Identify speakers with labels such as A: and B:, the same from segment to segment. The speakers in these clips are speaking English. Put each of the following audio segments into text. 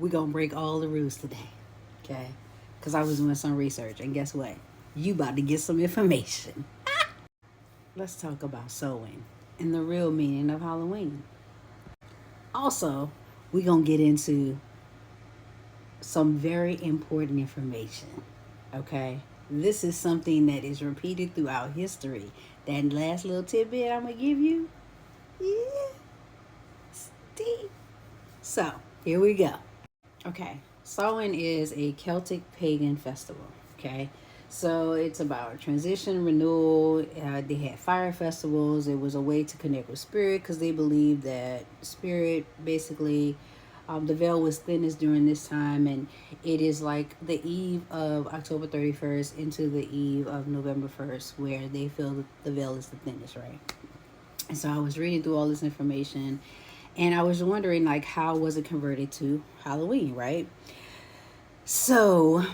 A: We're going to break all the rules today, okay? Because I was doing some research, and guess what? You about to get some information. Let's talk about sewing and the real meaning of Halloween. Also, we're going to get into some very important information, okay? This is something that is repeated throughout history. That last little tidbit I'm going to give you, yeah, Steve. So, here we go. Okay, Samhain is a Celtic pagan festival. Okay, so it's about transition, renewal. They had fire festivals. It was a way to connect with spirit because they believed that spirit basically. The veil was thinnest during this time, and it is like the eve of October 31st into the eve of November 1st, where they feel that the veil is the thinnest, right? And so I was reading through all this information, and I was wondering, like, how was it converted to Halloween, right? So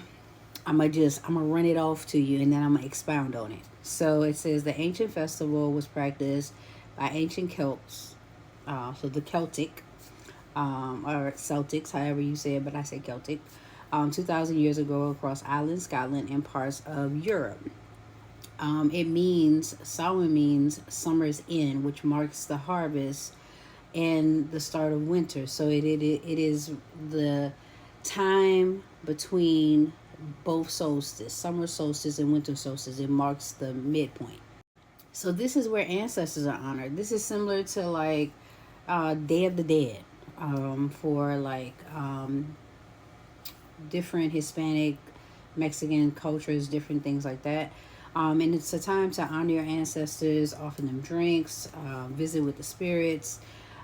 A: I'm gonna run it off to you, and then I'm gonna expound on it. So it says the ancient festival was practiced by ancient Celts, so the Celtic, or Celtics, however you say it, but I say Celtic, 2,000 years ago across Ireland, Scotland, and parts of Europe. It means Samhain means summer's end, which marks the harvest and the start of winter. So it is the time between both solstice, summer solstice and winter solstice. It marks the midpoint. So this is where ancestors are honored. This is similar to like Day of the Dead, for like different Hispanic, Mexican cultures, different things like that. And it's a time to honor your ancestors, offer them drinks, visit with the spirits.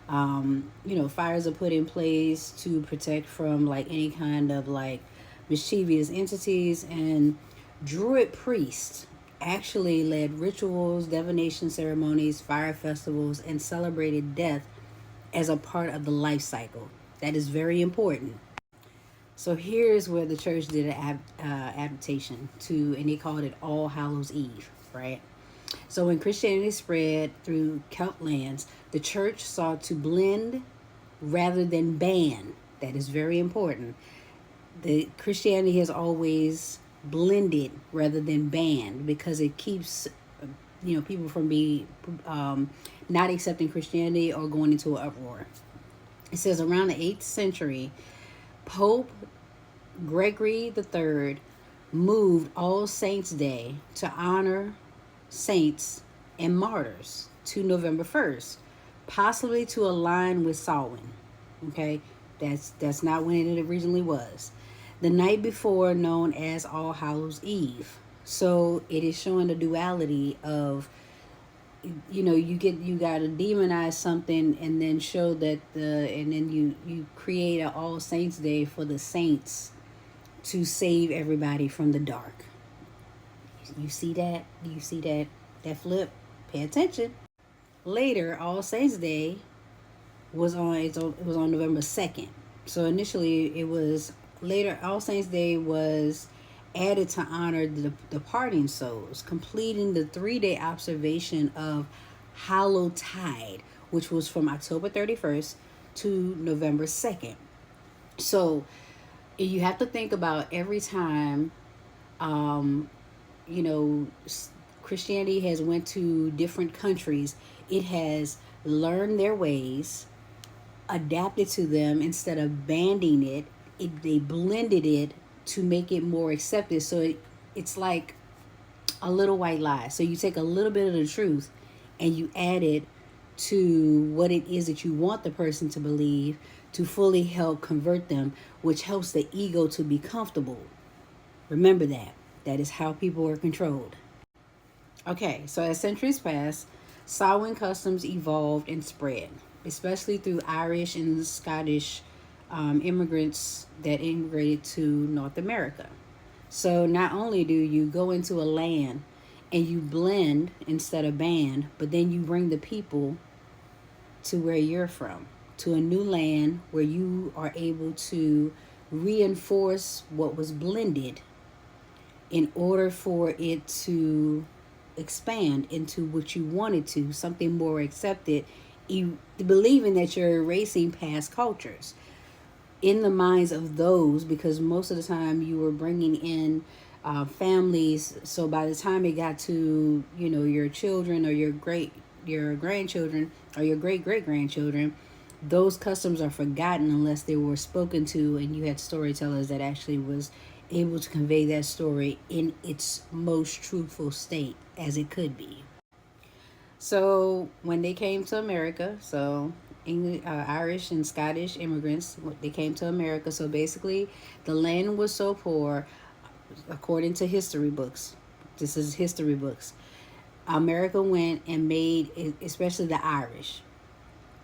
A: Fires are put in place to protect from like any kind of like mischievous entities. And Druid priests actually led rituals, divination ceremonies, fire festivals, and celebrated death as a part of the life cycle. That is very important. So here's where the church did an adaptation to, and they called it All Hallows Eve, right? So when Christianity spread through Celt lands, the church sought to blend rather than ban. That is very important. The Christianity has always blended rather than banned because it keeps people from being not accepting Christianity or going into an uproar. It says around the 8th century, Pope Gregory III moved All Saints' Day to honor saints and martyrs to November 1st, possibly to align with Samhain. Okay, that's not when it originally was. The night before, known as All Hallows Eve. So it is showing the duality of, you got to demonize something and then show that and then you create an All Saints Day for the saints to save everybody from the dark. You see that? You see that flip? Pay attention. Later, All Saints Day it was on November 2nd. So initially it was later All Saints Day was added to honor the departing souls, completing the 3-day observation of Hallowtide, which was from October 31st to November 2nd. So you have to think about every time you know Christianity has went to different countries, it has learned their ways, adapted to them instead of banding they blended it to make it more accepted. So it's like a little white lie. So you take a little bit of the truth and you add it to what it is that you want the person to believe to fully help convert them, which helps the ego to be comfortable. Remember that. That is how people are controlled. Okay, so as centuries passed, Samhain customs evolved and spread, especially through Irish and Scottish immigrants that immigrated to North America. So not only do you go into a land and you blend instead of band, but then you bring the people to where you're from, to a new land where you are able to reinforce what was blended in order for it to expand into what you wanted to, something more accepted, believing that you're erasing past cultures. in the minds of those, because most of the time you were bringing in families. So by the time it got to, you know, your children or your grandchildren or your great grandchildren, those customs are forgotten unless they were spoken to and you had storytellers that actually was able to convey that story in its most truthful state as it could be. So when they came to America, so English, Irish and Scottish immigrants, they came to America. So basically, the land was so poor, according to history books. This is history books. America went and made, especially the Irish,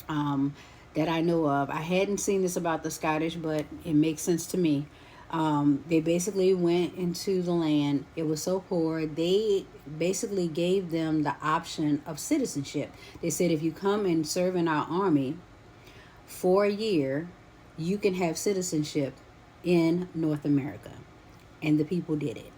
A: that I know of. I hadn't seen this about the Scottish, but it makes sense to me. They basically went into the land. It was so poor. They basically gave them the option of citizenship. They said, if you come and serve in our army for a year, you can have citizenship in North America. And the people did it.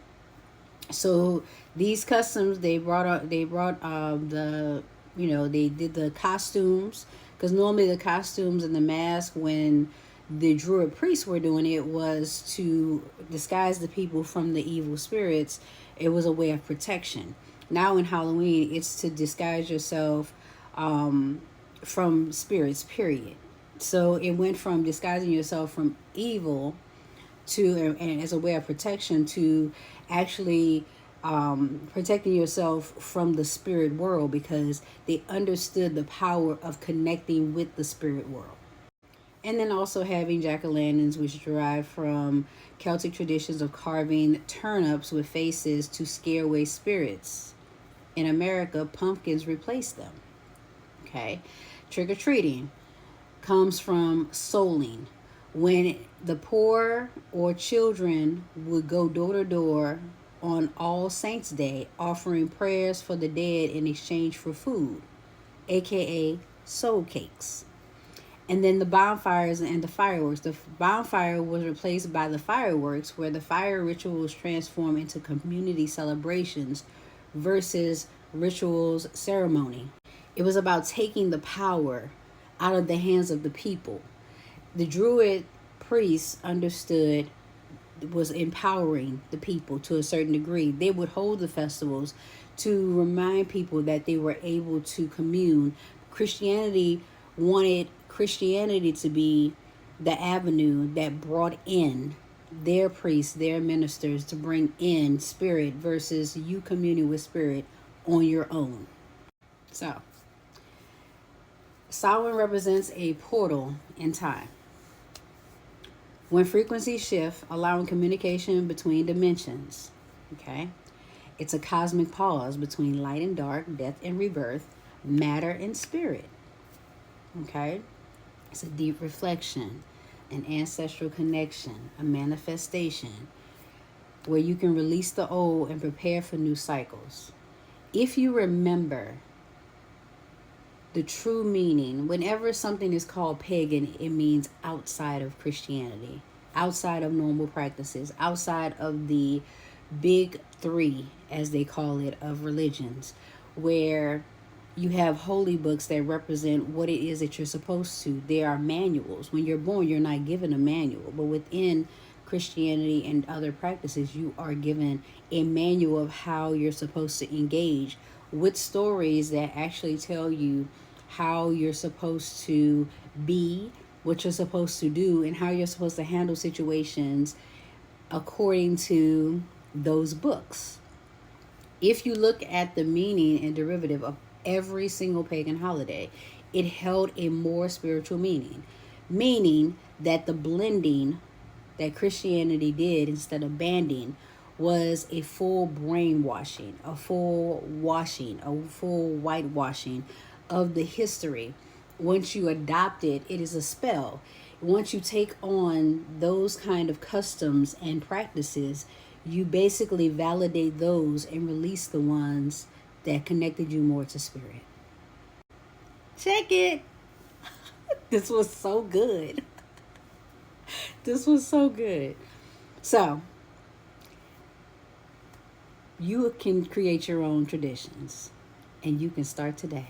A: So these customs, they brought the, you know, they did the costumes, because normally the costumes and the mask, when the Druid priests were doing it, was to disguise the people from the evil spirits. It was a way of protection. Now in Halloween, it's to disguise yourself from spirits, period. So it went from disguising yourself from evil to, and as a way of protection, to actually protecting yourself from the spirit world, because they understood the power of connecting with the spirit world. And then also having jack-o'-lanterns, which derive from Celtic traditions of carving turnips with faces to scare away spirits. In America, pumpkins replaced them. Okay, trick-or-treating comes from souling, when the poor or children would go door to door on All Saints Day offering prayers for the dead in exchange for food, aka soul cakes. And then the bonfires and the fireworks. The bonfire was replaced by the fireworks, where the fire rituals transform into community celebrations versus rituals ceremony. It was about taking the power out of the hands of the people. The Druid priests understood, was empowering the people to a certain degree. They would hold the festivals to remind people that they were able to commune. Christianity wanted Christianity to be the avenue that brought in their priests, their ministers, to bring in spirit versus you communing with spirit on your own. So, Samhain represents a portal in time. When frequencies shift, allowing communication between dimensions. Okay? It's a cosmic pause between light and dark, death and rebirth, matter and spirit. Okay? It's a deep reflection, an ancestral connection, a manifestation where you can release the old and prepare for new cycles. If you remember the true meaning, whenever something is called pagan, it means outside of Christianity, outside of normal practices, outside of the big three, as they call it, of religions, where you have holy books that represent what it is that you're supposed to. There are manuals. When you're born, you're not given a manual, but within Christianity and other practices, you are given a manual of how you're supposed to engage with stories that actually tell you how you're supposed to be, what you're supposed to do, and how you're supposed to handle situations according to those books. If you look at the meaning and derivative of every single pagan holiday, it held a more spiritual meaning that the blending that Christianity did instead of banding was a full brainwashing, a full washing, a full whitewashing of the history. Once you adopt it, it is a spell. Once you take on those kind of customs and practices, you basically validate those and release the ones that connected you more to spirit. Check it. This was so good. This was so good. So, you can create your own traditions, and you can start today.